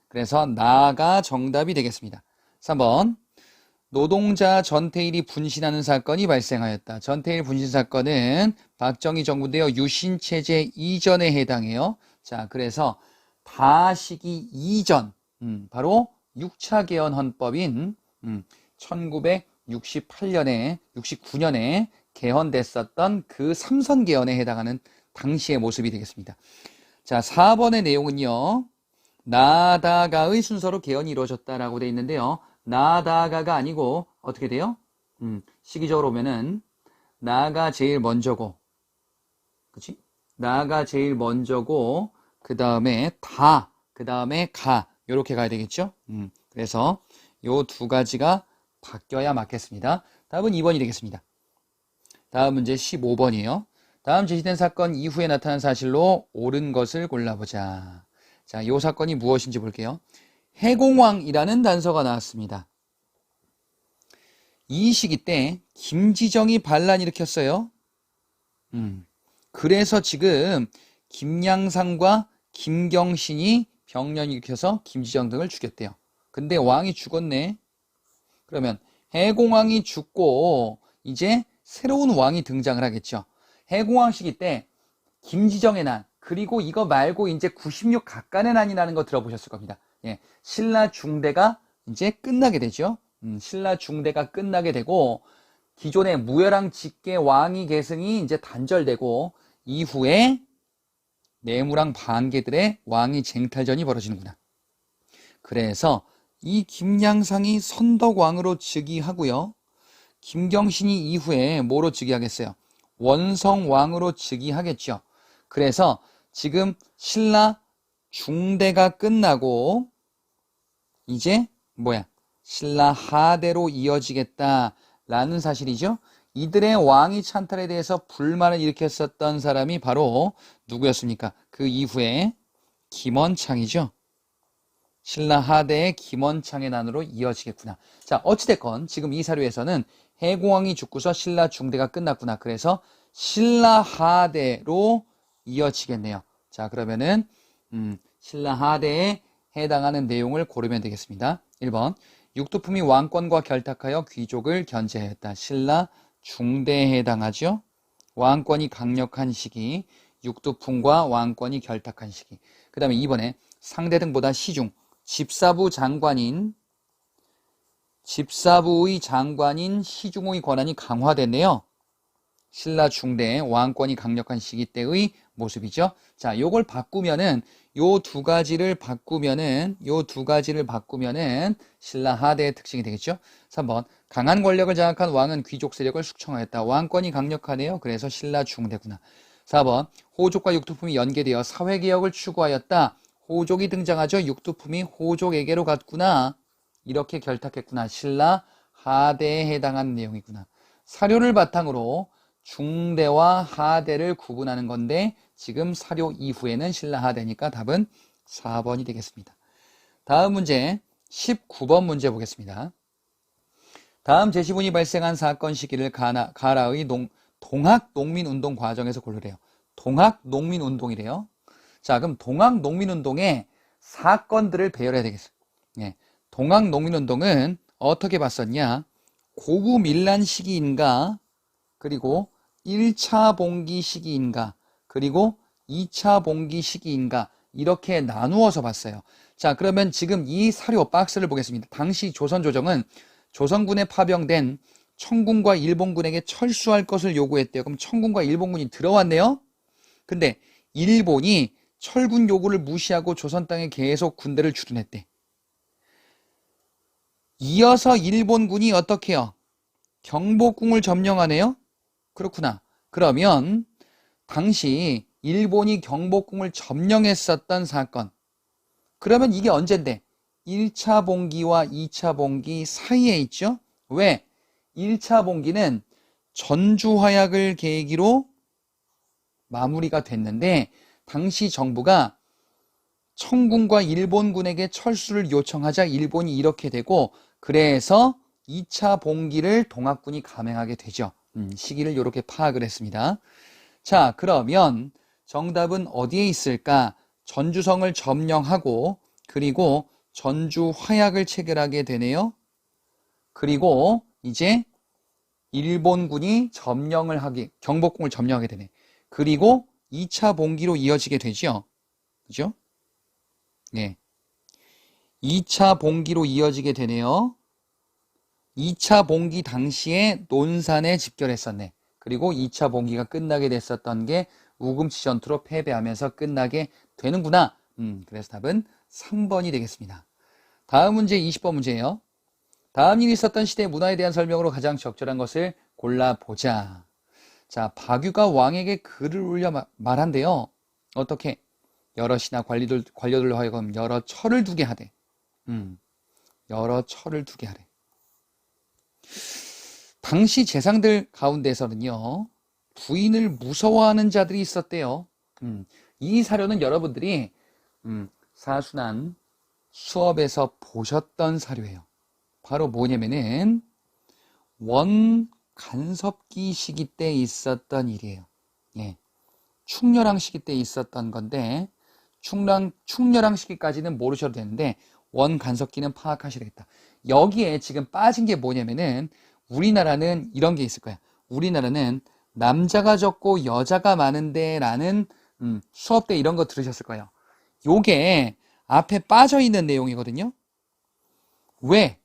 그래서 나가 정답이 되겠습니다. 3번. 노동자 전태일이 분신하는 사건이 발생하였다. 전태일 분신 사건은 박정희 정부인데요. 유신체제 이전에 해당해요. 자, 그래서 다 시기 이전, 바로 6차 개헌 헌법인 1968년에, 69년에 개헌됐었던 그 삼선 개헌에 해당하는 당시의 모습이 되겠습니다. 자, 4번의 내용은요. 나다가의 순서로 개헌이 이루어졌다라고 되어 있는데요. 나다가가 아니고 어떻게 돼요? 시기적으로 보면은 나가 제일 먼저고, 그치? 나가 제일 먼저고 그 다음에 다, 그 다음에 가 이렇게 가야 되겠죠? 그래서 요 두 가지가 바뀌어야 맞겠습니다. 답은 2번이 되겠습니다. 다음 문제 15번이에요. 다음 제시된 사건 이후에 나타난 사실로 옳은 것을 골라보자. 자, 요 사건이 무엇인지 볼게요. 해공왕이라는 단서가 나왔습니다. 이 시기 때 김지정이 반란 일으켰어요. 그래서 지금 김양상과 김경신이 병련 일으켜서 김지정 등을 죽였대요. 근데 왕이 죽었네. 그러면 해공왕이 죽고 이제 새로운 왕이 등장을 하겠죠. 해공왕 시기 때 김지정의 난, 그리고 이거 말고 이제 96 각간의 난이 나는 거 들어보셨을 겁니다. 예, 신라 중대가 이제 끝나게 되죠. 신라 중대가 끝나게 되고 기존의 무열왕 직계 왕위 계승이 이제 단절되고 이후에 내무랑 반계들의 왕위 쟁탈전이 벌어지는구나. 그래서 이 김양상이 선덕왕으로 즉위하고요. 김경신이 이후에 뭐로 즉위하겠어요? 원성왕으로 즉위하겠죠. 그래서 지금 신라 중대가 끝나고 이제 신라 하대로 이어지겠다라는 사실이죠. 이들의 왕위 찬탈에 대해서 불만을 일으켰었던 사람이 바로 누구였습니까? 그 이후에 김원창이죠. 신라 하대의 김원창의 난으로 이어지겠구나. 자, 어찌됐건 지금 이 사료에서는 해공왕이 죽고서 신라 중대가 끝났구나. 그래서 신라 하대로 이어지겠네요. 자, 그러면은 신라 하대에 해당하는 내용을 고르면 되겠습니다. 1번. 육두품이 왕권과 결탁하여 귀족을 견제하였다. 신라 중대에 해당하죠. 왕권이 강력한 시기, 육두품과 왕권이 결탁한 시기. 그 다음에 2번에 상대 등보다 시중, 집사부의 장관인 시중의 권한이 강화됐네요. 신라 중대 왕권이 강력한 시기 때의 모습이죠. 자, 요걸 바꾸면은 요 두 가지를 바꾸면은 신라 하대의 특징이 되겠죠. 3번 강한 권력을 장악한 왕은 귀족 세력을 숙청하였다. 왕권이 강력하네요. 그래서 신라 중대구나. 4번 호족과 육두품이 연계되어 사회개혁을 추구하였다. 호족이 등장하죠. 육두품이 호족에게로 갔구나. 이렇게 결탁했구나. 신라 하대에 해당하는 내용이구나. 사료를 바탕으로 중대와 하대를 구분하는 건데 지금 사료 이후에는 신라 하대니까 답은 4번이 되겠습니다. 다음 문제 19번 문제 보겠습니다. 다음 제시문이 발생한 사건 시기를 가라의 동학농민운동 과정에서 고르래요. 동학농민운동이래요. 자, 그럼 동학농민운동의 사건들을 배열해야 되겠어요. 네. 동학농민운동은 어떻게 봤었냐? 고구밀란 시기인가? 그리고 1차 봉기 시기인가? 그리고 2차 봉기 시기인가? 이렇게 나누어서 봤어요. 자, 그러면 지금 이 사료 박스를 보겠습니다. 당시 조선 조정은 조선군에 파병된 청군과 일본군에게 철수할 것을 요구했대요. 그럼 청군과 일본군이 들어왔네요. 근데 일본이 철군 요구를 무시하고 조선 땅에 계속 군대를 주둔했대. 이어서 일본군이 어떻게 해요? 경복궁을 점령하네요. 그렇구나. 그러면 당시 일본이 경복궁을 점령했었던 사건. 그러면 이게 언젠데? 1차 봉기와 2차 봉기 사이에 있죠? 왜? 1차 봉기는 전주화약을 계기로 마무리가 됐는데 당시 정부가 청군과 일본군에게 철수를 요청하자 일본이 이렇게 되고 그래서 2차 봉기를 동학군이 감행하게 되죠. 시기를 이렇게 파악을 했습니다. 자, 그러면 정답은 어디에 있을까? 전주성을 점령하고 그리고 전주 화약을 체결하게 되네요. 그리고 이제 일본군이 경복궁을 점령하게 되네. 그리고 2차 봉기로 이어지게 되죠. 그죠? 네. 2차 봉기로 이어지게 되네요. 2차 봉기 당시에 논산에 집결했었네. 그리고 2차 봉기가 끝나게 됐었던 게 우금치 전투로 패배하면서 끝나게 되는구나. 그래서 답은 3번이 되겠습니다. 다음 문제 20번 문제예요. 다음 일이 있었던 시대의 문화에 대한 설명으로 가장 적절한 것을 골라보자. 자, 박유가 왕에게 글을 올려 말한대요. 어떻게? 여럿이나 관료들로 하여금 여러 철을 두게 하되. 여러 철을 두게 하래. 당시 재상들 가운데서는요, 부인을 무서워하는 자들이 있었대요. 이 사료는 여러분들이 사순환 수업에서 보셨던 사료예요. 바로 뭐냐면은 원간섭기 시기 때 있었던 일이에요. 예. 충렬왕 시기 때 있었던 건데 충렬왕 시기까지는 모르셔도 되는데 원간섭기는 파악하셔야겠다. 여기에 지금 빠진 게 뭐냐면은 우리나라는 이런 게 있을 거야. 우리나라는 남자가 적고 여자가 많은데 라는 수업 때 이런 거 들으셨을 거예요. 요게 앞에 빠져 있는 내용이거든요. 왜?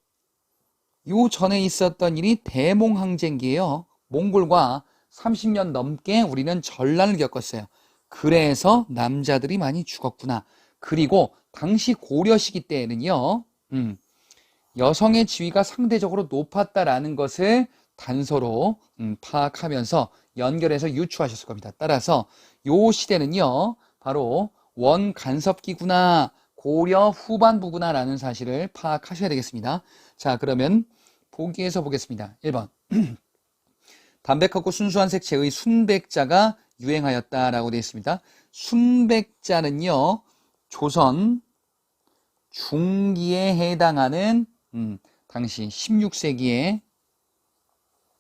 요 전에 있었던 일이 대몽항쟁기예요. 몽골과 30년 넘게 우리는 전란을 겪었어요. 그래서 남자들이 많이 죽었구나. 그리고 당시 고려 시기 때에는요. 여성의 지위가 상대적으로 높았다라는 것을 단서로 파악하면서 연결해서 유추하셨을 겁니다. 따라서 요 시대는요. 바로 원간섭기구나. 고려 후반부구나 라는 사실을 파악하셔야 되겠습니다. 자, 그러면 보기에서 보겠습니다. 1번 담백하고 순수한 색채의 순백자가 유행하였다라고 되어 있습니다. 순백자는요. 조선 중기에 해당하는 당시 16세기의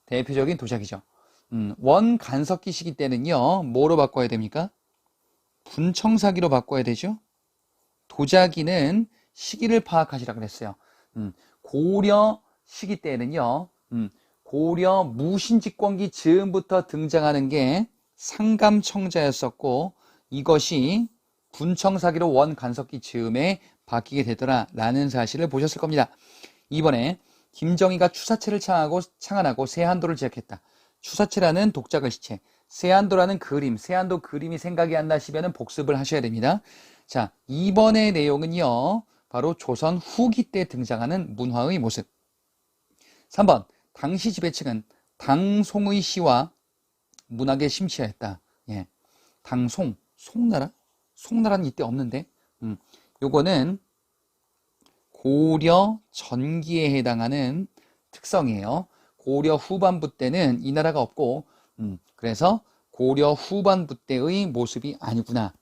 대표적인 도자기죠. 원간섭기 시기 때는요. 뭐로 바꿔야 됩니까? 분청사기로 바꿔야 되죠. 도자기는 시기를 파악하시라 그랬어요. 고려 시기 때에는요, 고려 무신집권기 즈음부터 등장하는 게 상감청자였었고, 이것이 분청사기로 원간섭기 즈음에 바뀌게 되더라라는 사실을 보셨을 겁니다. 이번에 김정희가 추사체를 창안하고 세안도를 제작했다. 추사체라는 독자 글씨체, 세안도라는 그림, 세안도 그림이 생각이 안 나시면 복습을 하셔야 됩니다. 자, 이번의 내용은요, 바로 조선 후기 때 등장하는 문화의 모습. 3번, 당시 지배층은 당송의 시와 문학에 심취하였다. 예, 당송, 송나라? 송나라는 이때 없는데, 요거는 고려 전기에 해당하는 특성이에요. 고려 후반부 때는 이 나라가 없고, 그래서 고려 후반부 때의 모습이 아니구나.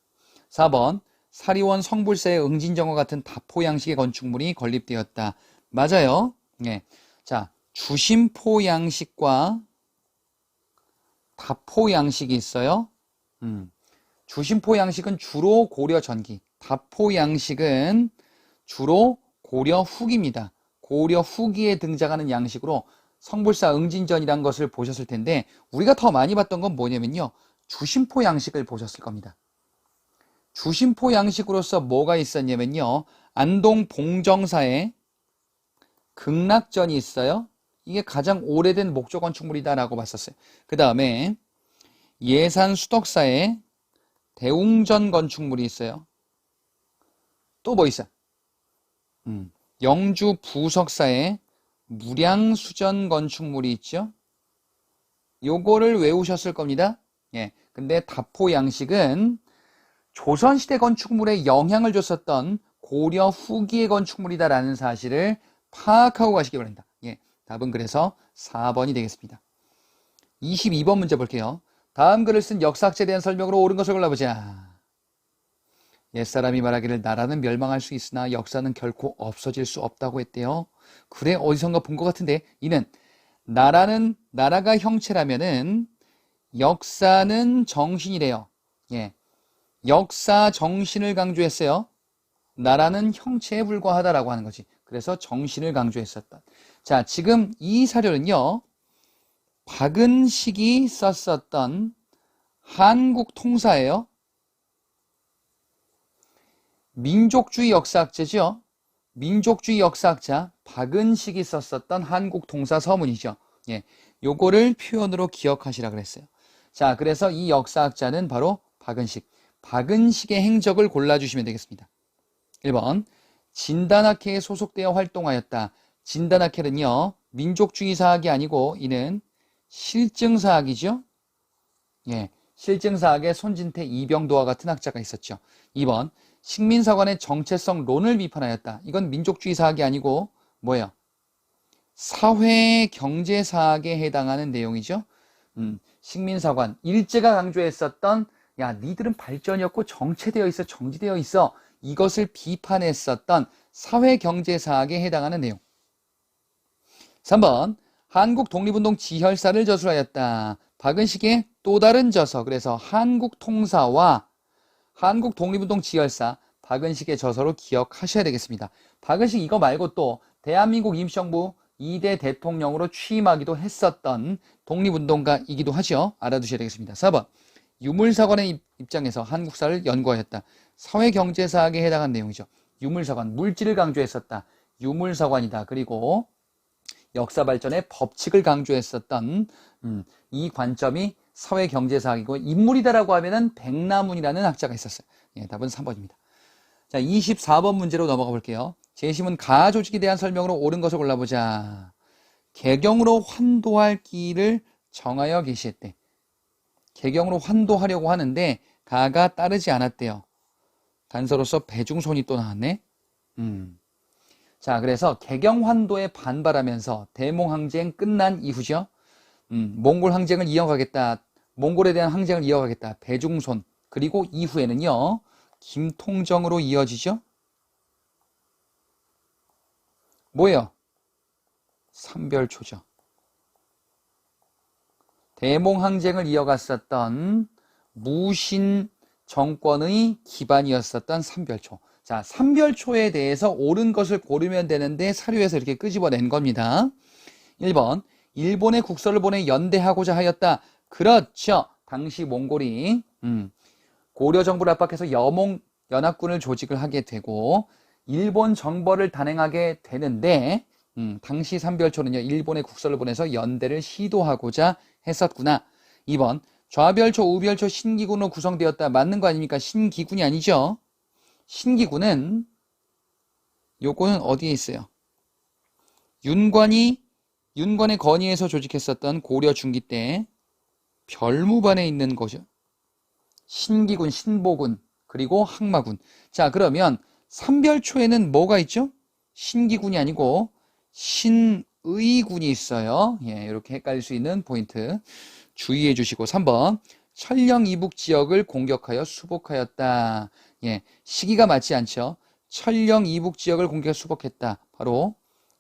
4번, 사리원 성불사의 응진정과 같은 다포 양식의 건축물이 건립되었다. 맞아요. 예. 자, 주심포 양식과 다포 양식이 있어요. 주심포 양식은 주로 고려 전기, 다포 양식은 주로 고려 후기입니다. 고려 후기에 등장하는 양식으로 성불사 응진전이란 것을 보셨을 텐데, 우리가 더 많이 봤던 건 뭐냐면요, 주심포 양식을 보셨을 겁니다. 주심포 양식으로서 뭐가 있었냐면요, 안동 봉정사에 극락전이 있어요. 이게 가장 오래된 목조 건축물이다라고 봤었어요. 그 다음에 예산 수덕사에 대웅전 건축물이 있어요. 또 뭐 있어요? 영주 부석사에 무량수전 건축물이 있죠. 요거를 외우셨을 겁니다. 예. 근데 다포 양식은 조선시대 건축물에 영향을 줬었던 고려 후기의 건축물이다라는 사실을 파악하고 가시기 바랍니다. 예. 답은 그래서 4번이 되겠습니다. 22번 문제 볼게요. 다음 글을 쓴 역사학자에 대한 설명으로 옳은 것을 골라보자. 옛사람이 말하기를 나라는 멸망할 수 있으나 역사는 결코 없어질 수 없다고 했대요. 그래, 어디선가 본 것 같은데, 이는 나라가 형체라면은 역사는 정신이래요. 예. 역사 정신을 강조했어요. 나라는 형체에 불과하다라고 하는 거지. 그래서 정신을 강조했었다. 자, 지금 이 사료는요, 박은식이 썼었던 한국 통사예요. 민족주의 역사학자죠. 민족주의 역사학자 박은식이 썼었던 한국 통사 서문이죠. 예, 요거를 표현으로 기억하시라 그랬어요. 자, 그래서 이 역사학자는 바로 박은식. 박은식의 행적을 골라주시면 되겠습니다. 1번, 진단학회에 소속되어 활동하였다. 진단학회는요, 민족주의 사학이 아니고 이는 실증사학이죠. 예, 실증사학에 손진태, 이병도와 같은 학자가 있었죠. 2번, 식민사관의 정체성론을 비판하였다. 이건 민족주의 사학이 아니고 뭐예요? 사회경제사학에 해당하는 내용이죠. 식민사관, 일제가 강조했었던 야, 니들은 발전이 없고 정체되어 있어, 정지되어 있어. 이것을 비판했었던 사회경제사학에 해당하는 내용. 3번, 한국 독립운동 지혈사를 저술하였다. 박은식의 또 다른 저서, 그래서 한국통사와 한국 독립운동 지혈사 박은식의 저서로 기억하셔야 되겠습니다. 박은식 이거 말고 또 대한민국 임시정부 2대 대통령으로 취임하기도 했었던 독립운동가이기도 하죠. 알아두셔야 되겠습니다. 4번, 유물사관의 입장에서 한국사를 연구하였다. 사회경제사학에 해당한 내용이죠. 유물사관, 물질을 강조했었다. 유물사관이다. 그리고 역사발전의 법칙을 강조했었던 이 관점이 사회경제사학이고, 인물이다라고 하면은 백남훈이라는 학자가 있었어요. 예, 답은 3번입니다. 자, 24번 문제로 넘어가 볼게요. 재심은 가조직에 대한 설명으로 옳은 것을 골라보자. 개경으로 환도할 기일을 정하여 계시했대. 개경으로 환도하려고 하는데 가가 따르지 않았대요. 단서로서 배중손이 또 나왔네. 자, 그래서 개경 환도에 반발하면서 대몽 항쟁 끝난 이후죠. 몽골 항쟁을 이어가겠다. 몽골에 대한 항쟁을 이어가겠다. 배중손. 그리고 이후에는요, 김통정으로 이어지죠. 뭐예요? 삼별초죠. 대몽 항쟁을 이어갔었던 무신 정권의 기반이었었던 삼별초. 자, 삼별초에 대해서 옳은 것을 고르면 되는데 사료에서 이렇게 끄집어낸 겁니다. 1번, 일본에 국서를 보내 연대하고자 하였다. 그렇죠. 당시 몽골이 고려 정부를 압박해서 여몽 연합군을 조직을 하게 되고 일본 정벌을 단행하게 되는데 당시 삼별초는요, 일본에 국서를 보내서 연대를 시도하고자 했었구나. 2번, 좌별초, 우별초, 신기군으로 구성되었다. 맞는 거 아닙니까? 신기군이 아니죠. 신기군은 요거는 어디에 있어요? 윤관의 건의에서 조직했었던 고려 중기 때 별무반에 있는 거죠. 신기군, 신보군, 그리고 항마군. 자, 그러면 삼별초에는 뭐가 있죠? 신기군이 아니고 신의군이 있어요. 예, 이렇게 헷갈릴 수 있는 포인트 주의해 주시고 3번, 천령 이북 지역을 공격하여 수복하였다. 예, 시기가 맞지 않죠? 천령 이북 지역을 공격해 수복했다. 바로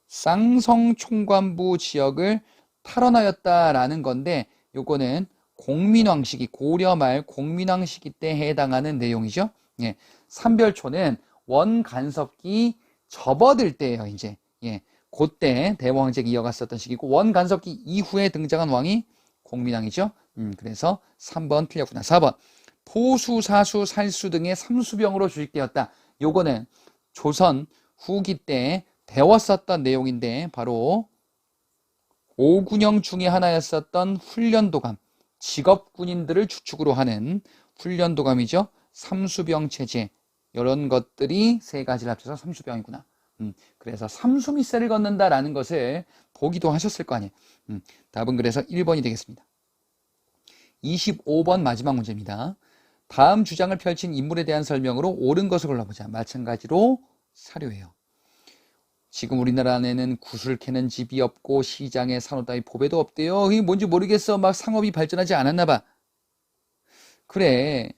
쌍성 총관부 지역을 탈환하였다라는 건데 요거는 공민왕 시기, 고려 말 공민왕 시기 때 해당하는 내용이죠. 예, 삼별초는 원간섭기 접어들 때예요. 이제 예, 그때 대왕제가 이어갔었던 시기고 원간섭기 이후에 등장한 왕이 공민왕이죠. 그래서 3번 틀렸구나. 4번, 포수, 사수, 살수 등의 삼수병으로 조직되었다. 요거는 조선 후기 때 배웠었던 내용인데 바로 오군영 중에 하나였었던 훈련도감, 직업군인들을 주축으로 하는 훈련도감이죠. 삼수병 체제, 이런 것들이 세 가지를 합쳐서 삼수병이구나. 그래서 삼수미세를 걷는다라는 것을 보기도 하셨을 거 아니에요. 답은 그래서 1번이 되겠습니다. 25번 마지막 문제입니다. 다음 주장을 펼친 인물에 대한 설명으로 옳은 것을 골라보자. 마찬가지로 사료예요. 지금 우리나라 안에는 구슬 캐는 집이 없고 시장에 산호 따위 보배도 없대요. 이게 뭔지 모르겠어. 막 상업이 발전하지 않았나 봐. 그래.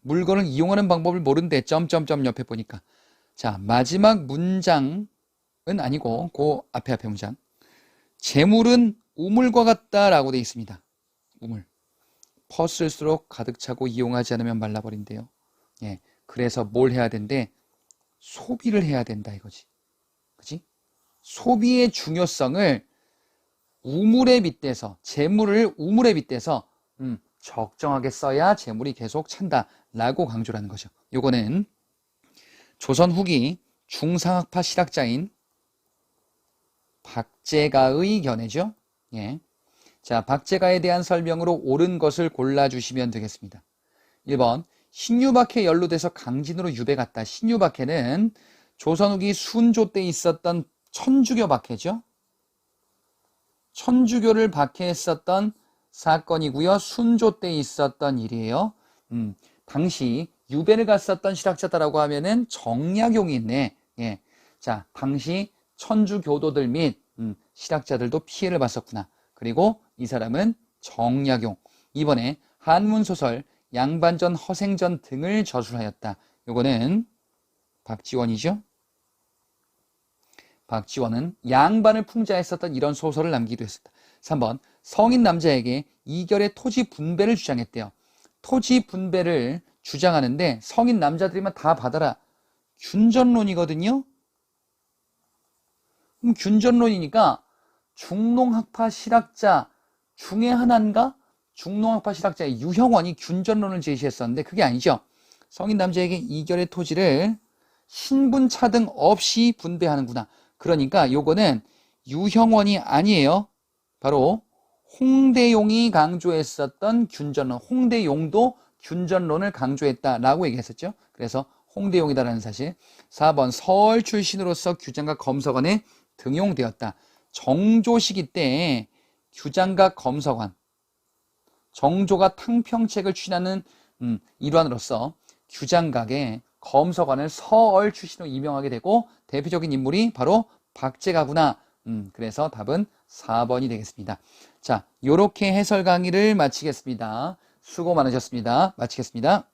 물건을 이용하는 방법을 모른대. 점점점 옆에 보니까. 자, 마지막 문장은 아니고 그 앞에 문장. 재물은 우물과 같다라고 되어 있습니다. 우물. 퍼쓸수록 가득 차고 이용하지 않으면 말라버린대요. 예, 그래서 뭘 해야 된대? 소비를 해야 된다 이거지. 그치? 소비의 중요성을 우물에 빗대서, 재물을 우물에 빗대서 적정하게 써야 재물이 계속 찬다라고 강조를 하는 거죠. 요거는 조선 후기 중상학파 실학자인 박제가의 견해죠. 예. 자, 박제가에 대한 설명으로 옳은 것을 골라주시면 되겠습니다. 1번, 신유박해 연루돼서 강진으로 유배 갔다. 신유박해는 조선 후기 순조 때 있었던 천주교 박해죠. 천주교를 박해했었던 사건이고요. 순조 때 있었던 일이에요. 당시 유배를 갔었던 실학자다라고 하면은 정약용이 있네. 예. 자, 당시 천주교도들 및 실학자들도 피해를 봤었구나. 그리고 이 사람은 정약용. 이번에 한문소설 양반전, 허생전 등을 저술하였다. 요거는 박지원이죠. 박지원은 양반을 풍자했었던 이런 소설을 남기기도 했습니다. 3번, 성인 남자에게 이결의 토지 분배를 주장했대요. 토지 분배를 주장하는데 성인 남자들이면 다 받아라. 균전론이거든요. 균전론이니까 중농학파 실학자 중에 하나인가? 중농학파 실학자의 유형원이 균전론을 제시했었는데 그게 아니죠. 성인 남자에게 이결의 토지를 신분차 등 없이 분배하는구나. 그러니까 요거는 유형원이 아니에요. 바로 홍대용이 강조했었던 균전론. 홍대용도 균전론을 강조했다라고 얘기했었죠. 그래서 홍대용이다라는 사실. 4번, 서울 출신으로서 규장각 검서관에 등용되었다. 정조 시기 때 규장각 검서관, 정조가 탕평책을 추진하는 일환으로서 규장각의 검서관을 서얼 출신으로 임명하게 되고 대표적인 인물이 바로 박제가구나. 그래서 답은 4번이 되겠습니다. 자, 요렇게 해설 강의를 마치겠습니다. 수고 많으셨습니다. 마치겠습니다.